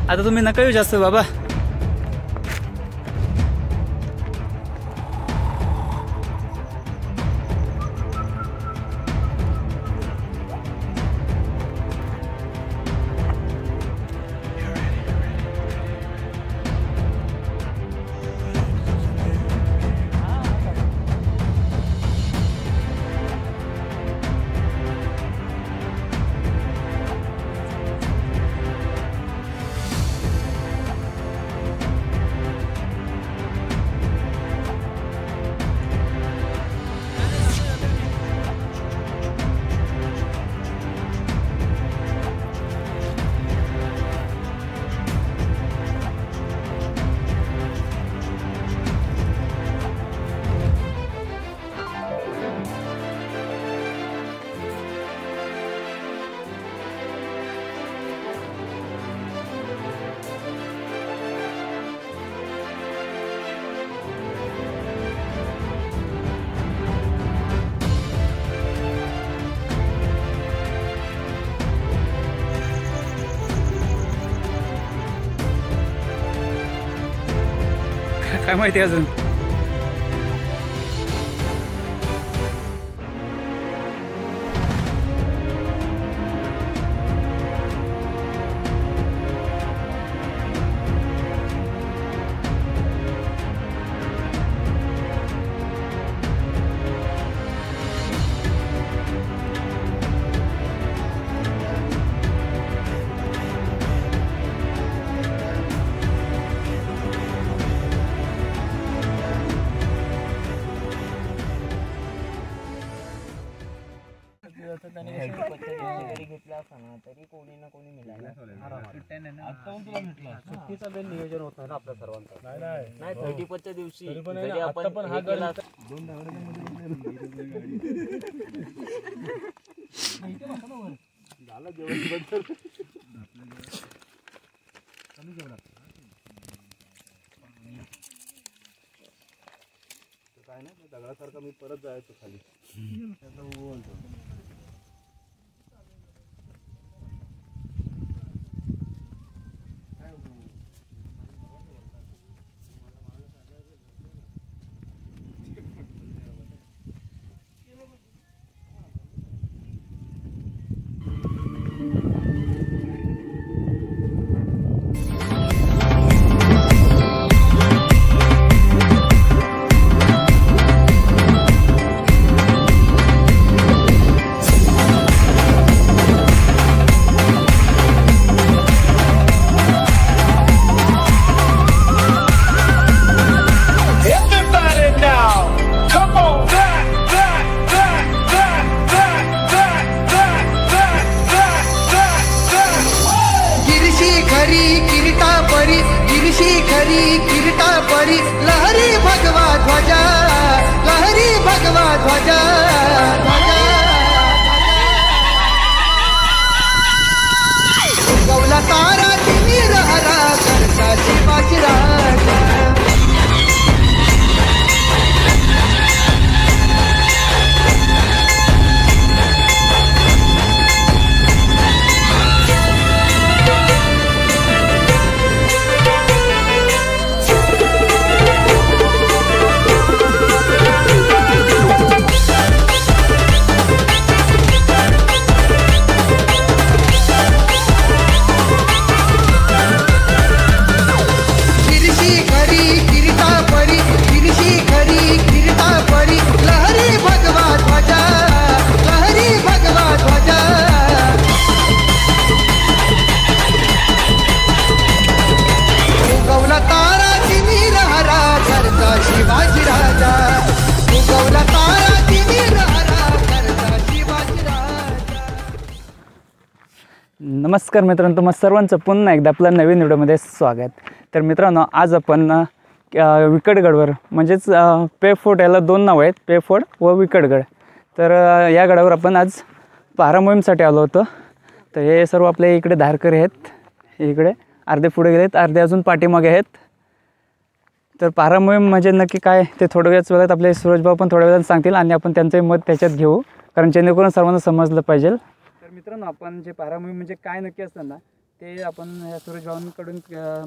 आता तुम्ही नका येऊ जास्त बाबा. काय माहिती अजून. सुट्टीचा बेल नियोजन होत नाही ना आपल्या सर्वांचं. नाही 35च्या दिवशी आपण हा गड झालं जेवण काय नाही दगडासारखा मी परत जायचो खाली. लहरी भगवा ध्वजा, लहरी भगवा ध्वजा, गौला तारा तिमीर हरा करता शिवाजी राजा. नमस्कार मित्रांनो, तुम्हा सर्वांचं पुन्हा एकदा आपल्या नवीन व्हिडिओमध्ये स्वागत. तर मित्रांनो, आज आपण विकटगडवर म्हणजेच पे फोर्ट, याला दोन नाव आहेत, पे फोर्ट व विकटगड. तर या गडावर आपण आज पारा मोहीमसाठी आलो होतो. तर हे सर्व आपले इकडे धारकरी आहेत, इकडे अर्धे पुढे गेलेत, अर्धे अजून पाठीमागे आहेत. तर पारा मोहीम म्हणजे नक्की काय ते थोड्या वेळात आपले सूरजभाऊ पण थोड्या वेळात सांगतील आणि आपण त्यांचंही मत त्याच्यात घेऊ, कारण जेणेकरून सर्वांना समजलं पाहिजे. तर मित्रांनो, आपण जे पारा मोहीम म्हणजे काय नक्की असतं ना, ते आपण या सूरज भाऊंकडून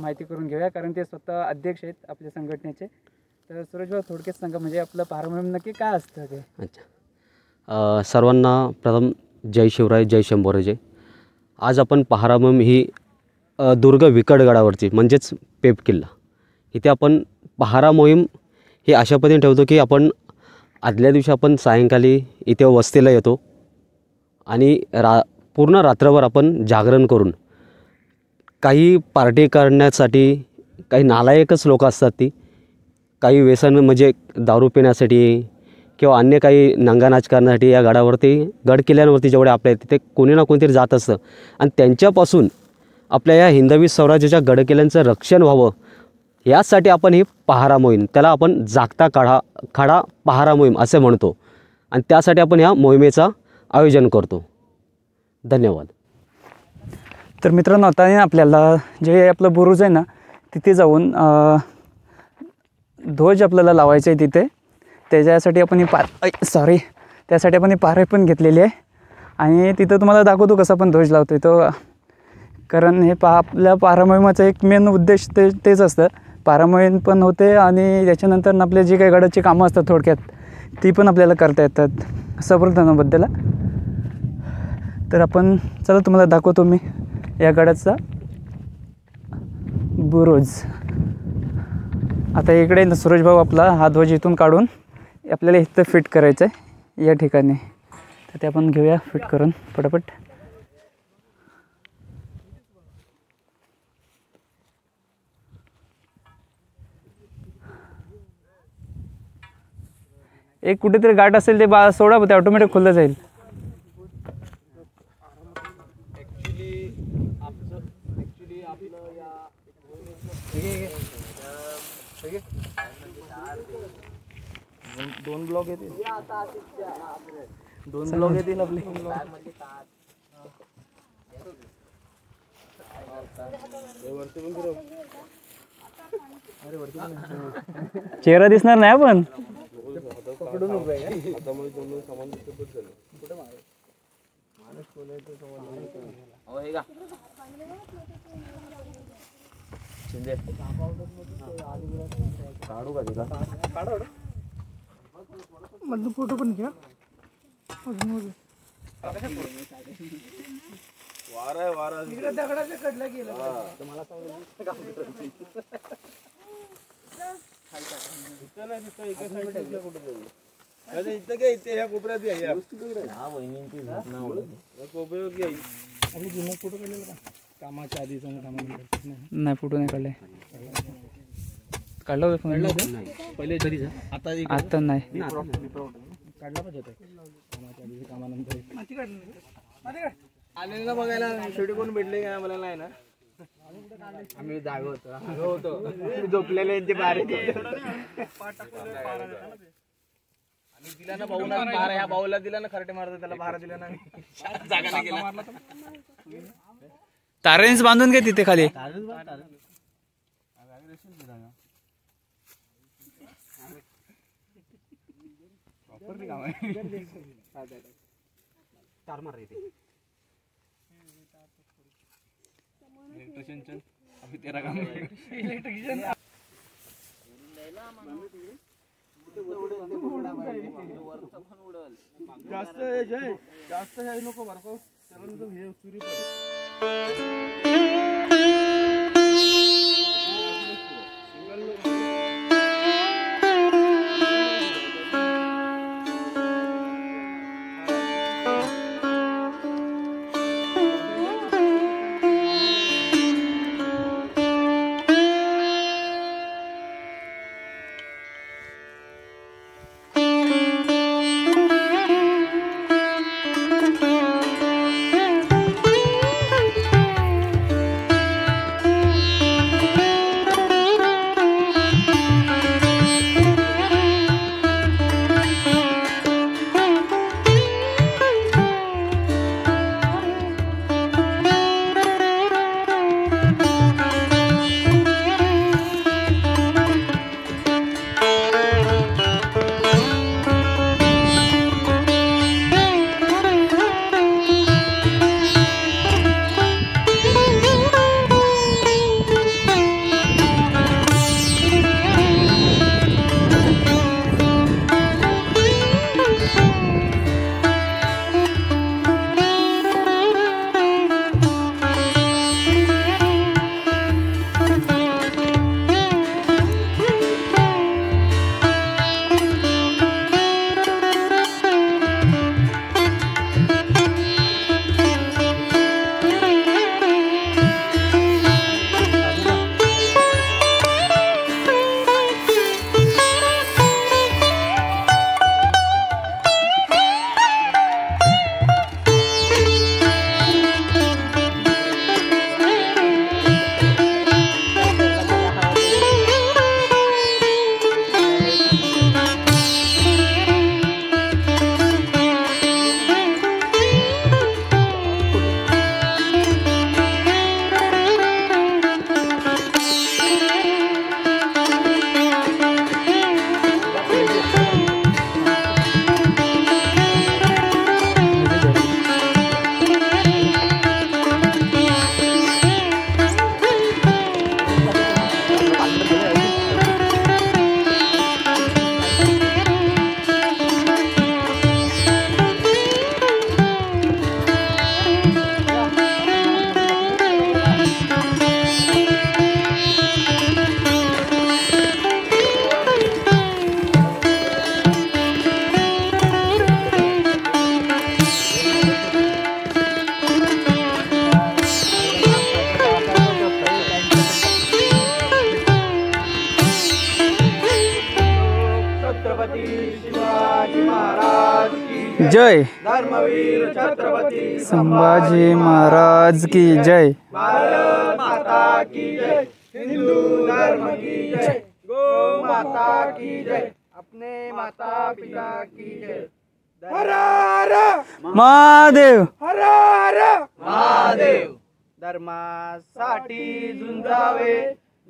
माहिती करून घेऊया, कारण ते स्वतः अध्यक्ष आहेत आपल्या संघटनेचे. तर सूरज भाऊ थोडक्यात सांगा, म्हणजे आपलं पहारा मोहीम नक्की काय असतं ते? अच्छा, सर्वांना प्रथम जय शिवराय, जय शंभूराजे. आज आपण पहारा मोहीम ही दुर्ग विकडगडावरची म्हणजेच पेप किल्ला इथे आपण पहारा मोहीम ही अशा पद्धतीने ठेवतो की आपण आदल्या दिवशी आपण सायंकाळी इथे वस्तीला येतो आणि पूर्ण रात्रभर आपण जागरण करून काही पार्टी करण्यासाठी काही नालायकच लोक असतात, ती काही व्यसन म्हणजे दारू पिण्यासाठी किंवा अन्य काही नंगानाच करण्यासाठी या गडावरती गड किल्ल्यांवरती जेवढे आपल्या तिथे कोणी ना कोणीतरी जात असतं आणि त्यांच्यापासून आपल्या या हिंदवी स्वराज्याच्या गडकिल्ल्यांचं रक्षण व्हावं यासाठी आपण ही पहारा मोहीम, त्याला आपण जागता खाडा पहारा मोहीम असे म्हणतो आणि त्यासाठी आपण ह्या मोहिमेचं आयोजन करतो. धन्यवाद. तर मित्रांनो, आता आपल्याला जे आपलं बुरुज आहे ना तिथे जाऊन ध्वज आपल्याला लावायचं आहे तिथे. त्याच्यासाठी आपण त्यासाठी आपण ही पारे पण घेतलेली आहे आणि तिथं तुम्हाला दाखवतो कसं आपण ध्वज लावतो तो. कारण हे आपल्या पहारा मोहिमेचं एक मेन उद्देश तेच असतं. पहारा मोहीम पण होते आणि त्याच्यानंतर आपले जे काही गडाची कामं असतात थोडक्यात ती पण आपल्याला करता येतात संवर्धनाबद्दल. तर आपण चला तुम्हाला दाखवतो मी या गडाचा बुरुज. आता इकडे सूरज भाऊ आपला हा ध्वज इथून काढून आपल्याला इथं फिट करायचं आहे या ठिकाणी. तर ते आपण घेऊया फिट करून पटापट. एक कुठेतरी गाठ असेल ते सोडा, ते ऑटोमॅटिक खुललं जाईल. दोन ब्लॉक येतील आपले. चेहरा दिसणार नाही पण. काढू का तिला? मधून फोटो पण घ्या. इकडे दगडाच्या कडला गेला. कामाच्या आधी नाही फोटो नाही काढले. काढला होता पहिले तरी आता नाही. काढला पाहिजे कामाच्या आधी कामानंतर आलेला बघायला शेवटी कोण भेटले का मला नाही ना. आम्ही जागा होतो झोपलेले बाहेर आणि दिला ना भाऊ बारा. ह्या भाऊला दिला ना खरटे मारतो त्याला बारा दिला ना. जागा नाही गेला. तारेंच बांधून घे तिथे खाली. तार मार रही थी इलेक्ट्रिशियन. अभी तेरा काम इलेक्ट्रिशियन. जास्त हे नको बरं का हे चुरी जय. धर्मवीर छत्रपती संभाजी महाराज की जय. भारत माता की जय. हिंदू धर्म की जय. गो माता की जय. अपने माता पिता की जय. हर हर महादेव. हर हर महादेव. धर्मासाठी झुंजावे,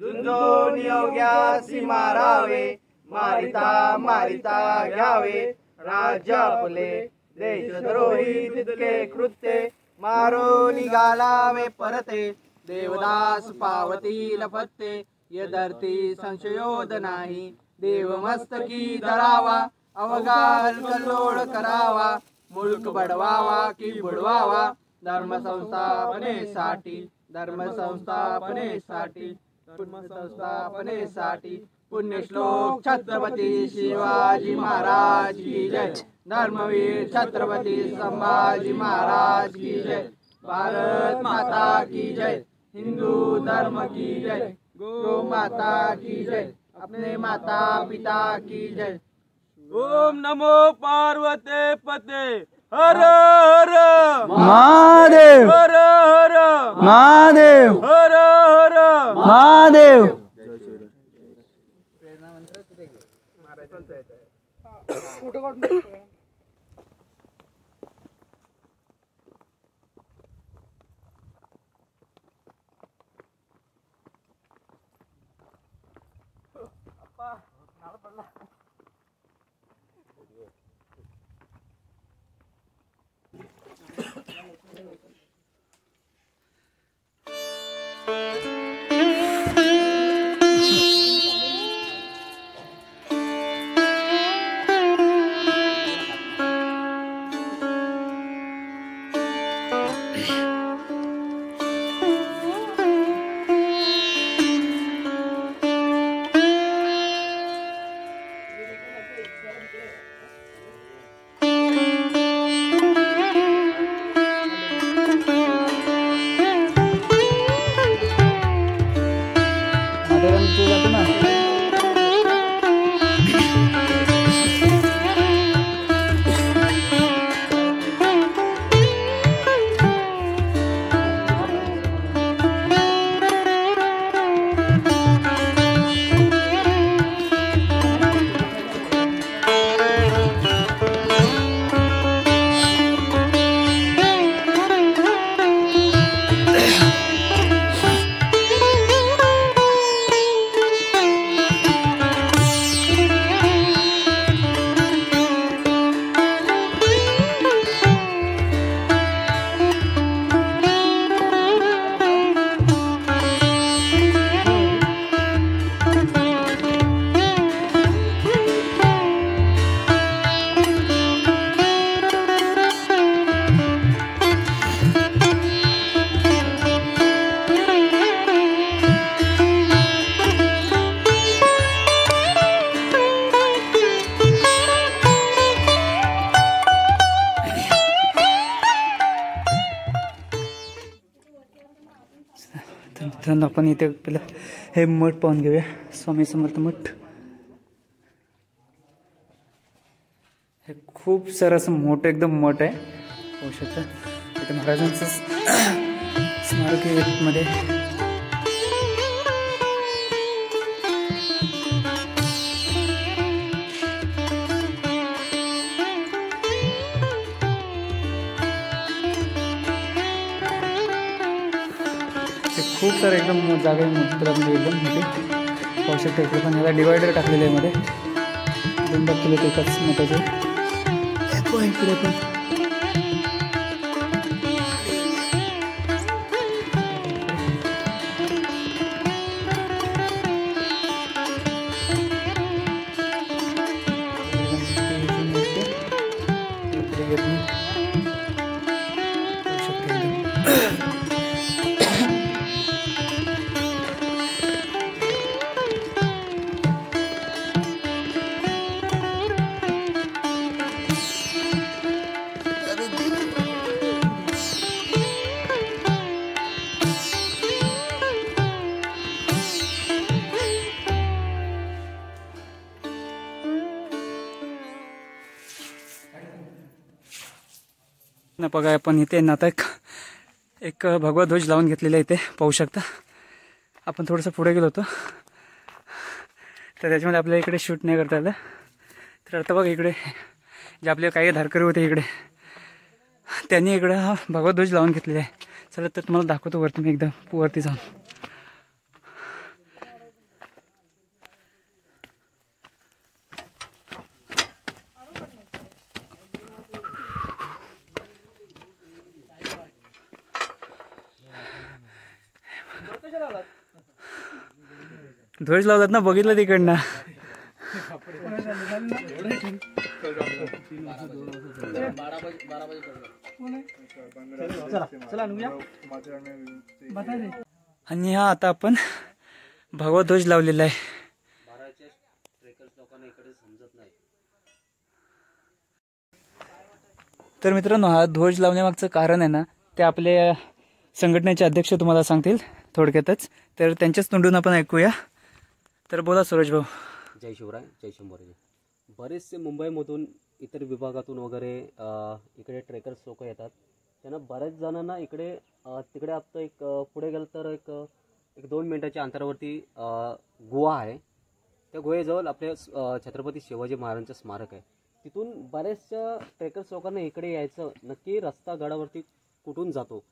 झुंजून योग्यासी मारावे. मारिता मारिता घ्यावे, राज्य आपले देशद्रोही तितके कृत्य. मारो निघालावे परते, देवदास पावतील पत्ते. यदर्थी संशयोद नाही, देवमस्तकी धरावा. अवघा कल्लोळ करावा, मुल्क बडवावा की बुडवावा. धर्मसंस्थापनेसाठी, धर्मसंस्थापनेसाठी, धर्मसंस्थापनेसाठी. पुण्यश्लोक छत्रपती शिवाजी महाराज की जय. धर्मवीर छत्रपती संभाजी महाराज की जय. भारत माता की जय. हिंदू धर्म की जय. गो माता की जय. अपने माता पिता की जय. ओम नमो पार्वते पते. हर हर महादेव. हर हर महादेव. हर हर महादेव. मित्रांनो आपण इथे पहिलं हे मठ पाहून घेऊया. स्वामी समर्थ मठ. हे खूप सारं असं मोठं एकदम मठ आहे. होऊ शकतं इथे महाराजांचं स्मारक आहे मध्ये. खूप सारे एकदम जागा आहे मित्रांनो एकदम मोठी. पाहू शकता इकडे पण याला डिवायडर टाकलेले आहे मध्ये. दोन दाखवले ते एकाच मोठ्याचे. इकडे पण ना बघा आपण इथे ना आता एक भगवा ध्वज लावून घेतलेला इथे पाहू शकता. आपण थोडंसं पुढे गेलो होतो तर त्याच्यामध्ये आपल्याला इकडे शूट नाही करता आलं. तर आता बघा इकडे जे आपले काही धारकरी होते इकडे त्यांनी इकडे हा भगवा ध्वज लावून घेतलेला आहे. चला तर तुम्हाला दाखवतो वरती मी एकदम वरती जाऊन. ध्वज लावतात ना बघितलं तिकडनं. आणि हा आता आपण भगवा ध्वज लावलेला आहे. तर मित्रांनो हा ध्वज लावण्यामागचं कारण आहे ना ते आपले संघटनेचे अध्यक्ष तुम्हाला सांगतील थोडक्यातच. तर त्यांच्याच तोंडून आपण ऐकूया. तर बोला सूरज भाऊ. जय शिवराय जय शंभोरे. बरेचसे मुंबईमधून इतर विभागातून वगैरे इकडे ट्रेकर्स लोक येतात. त्यांना बऱ्याच जणांना इकडे तिकडे आता एक पुढे गेलं तर एक 2 मिनिटाच्या अंतरावरती गुहा आहे. त्या गुहेजवळ आपल्या छत्रपती शिवाजी महाराजांचं स्मारक आहे. तिथून बऱ्याचशा ट्रेकर्स लोकांना इकडे यायचं नक्की रस्ता गडावरती कुठून जातो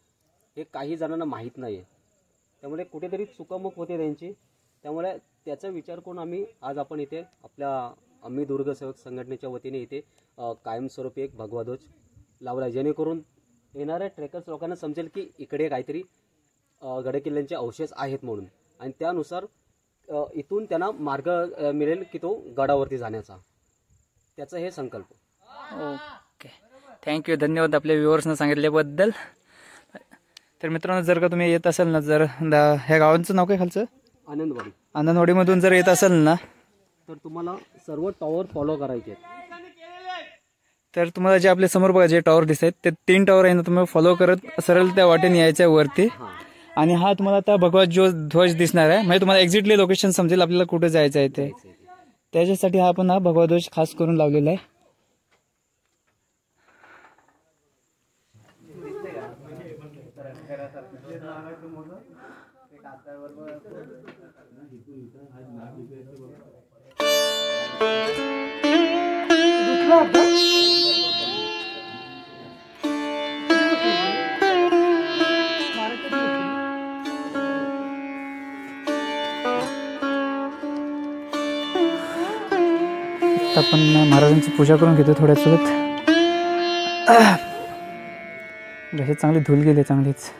हे काही जणांना माहीत नाही आहे. त्यामुळे कुठेतरी चुकामुक होते त्यांची. त्यामुळे त्याचा विचार करून आपण इथे आम्ही दुर्गसेवक संघटनेच्या वतीने इथे कायमस्वरूपी एक भगवा ध्वज लावला, जेणेकरून येणाऱ्या ट्रेकर्स लोकांना समजेल की इकडे काहीतरी गडकिल्ल्यांचे अवशेष आहेत म्हणून. आणि त्यानुसार इथून त्यांना मार्ग मिळेल की तो गडावरती जाण्याचा. त्याचा हे संकल्प. ओके, थँक्यू, धन्यवाद आपल्या व्ह्युअर्सनं सांगितल्याबद्दल. तर मित्रांनो जर का तुम्ही येत असाल ना, जर ह्या गावांचं नाव काय खालचं? आनंदवाडी. आनंदवाडीमधून जर येत असाल ना तर तुम्हाला सर्व टॉवर फॉलो करायचे आहेत. तर तुम्हाला जे आपल्या समोर बघा जे टॉवर दिसत आहेत ते 3 टॉवर आहे ना, तुम्ही फॉलो करत सरळ त्या वाटेने यायच्या वरती. आणि हा तुम्हाला आता भगवा जो ध्वज दिसणार आहे म्हणजे तुम्हाला एक्झॅक्टली लोकेशन समजेल आपल्याला कुठे जायचं आहे ते. त्याच्यासाठी हा आपण भगवा ध्वज खास करून लावलेला आहे. आपण महाराजांची पूजा करून घेतो थोड्यासोबत. घशात चांगली धूल गेली चांगलीच.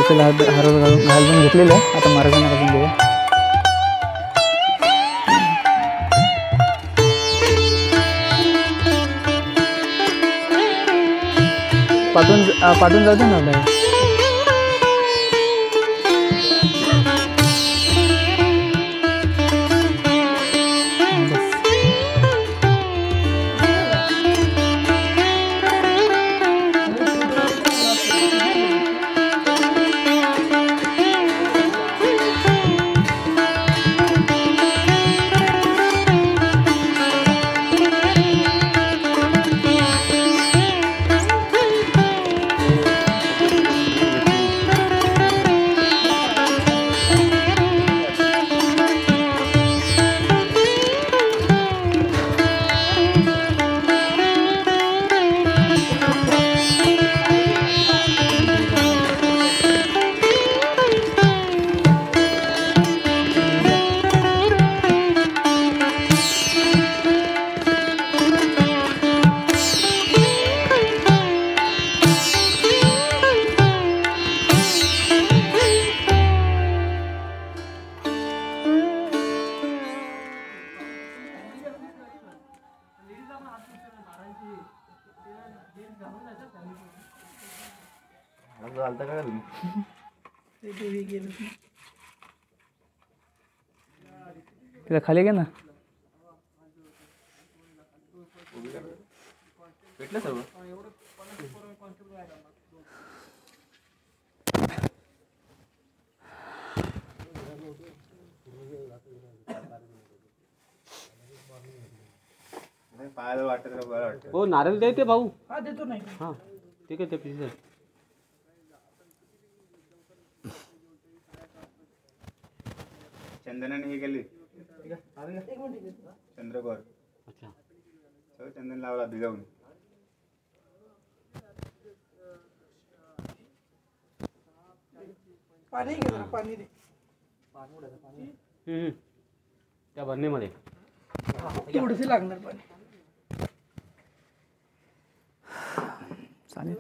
घालून घेतलेलं आहे. आता महाराजांना घालून घेऊया. पाठून जाऊ दे ना आपल्याला. घालता का तुम्ही? तिला खाली घे ना. भेटलं सर्व. पाहायला वाटत बरं वाटतं. हो नारळ द्यायचे भाऊ. हा देतो नाही. हां ठीक आहे ते प्लीज. चंदनाने हे केली चंद्रकोर अच्छा सगळं चंदन लावला भिजवून. पाणी घे जरा, पाणी दे. त्या भरणीमध्ये. थोडंसं लागणार पाणी. चालेल.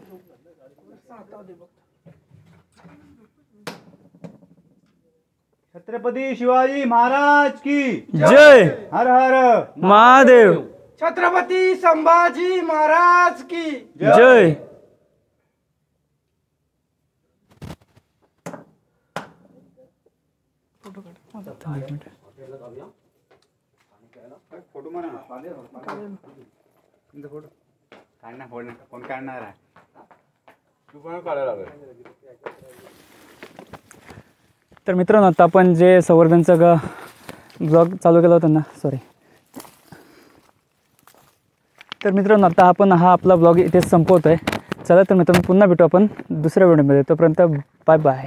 छत्रपती शिवाजी महाराज की जय हर हर महादेव. छत्रपती संभाजी महाराज की जय. फोटो म्हणा तुमचा फोटो काढणार फोन कोण काढणार आहे तू पण काढायला लागेल. तर मित्रांनो आता आपण जे संवर्धनचा ब्लॉग चालू केला होता ना, सॉरी. तर मित्रांनो आता आपण हा आपला ब्लॉग इथेच संपवतो आहे. चला तर मित्रांनो पुन्हा भेटू आपण दुसऱ्या व्हिडिओमध्ये. तोपर्यंत बाय बाय.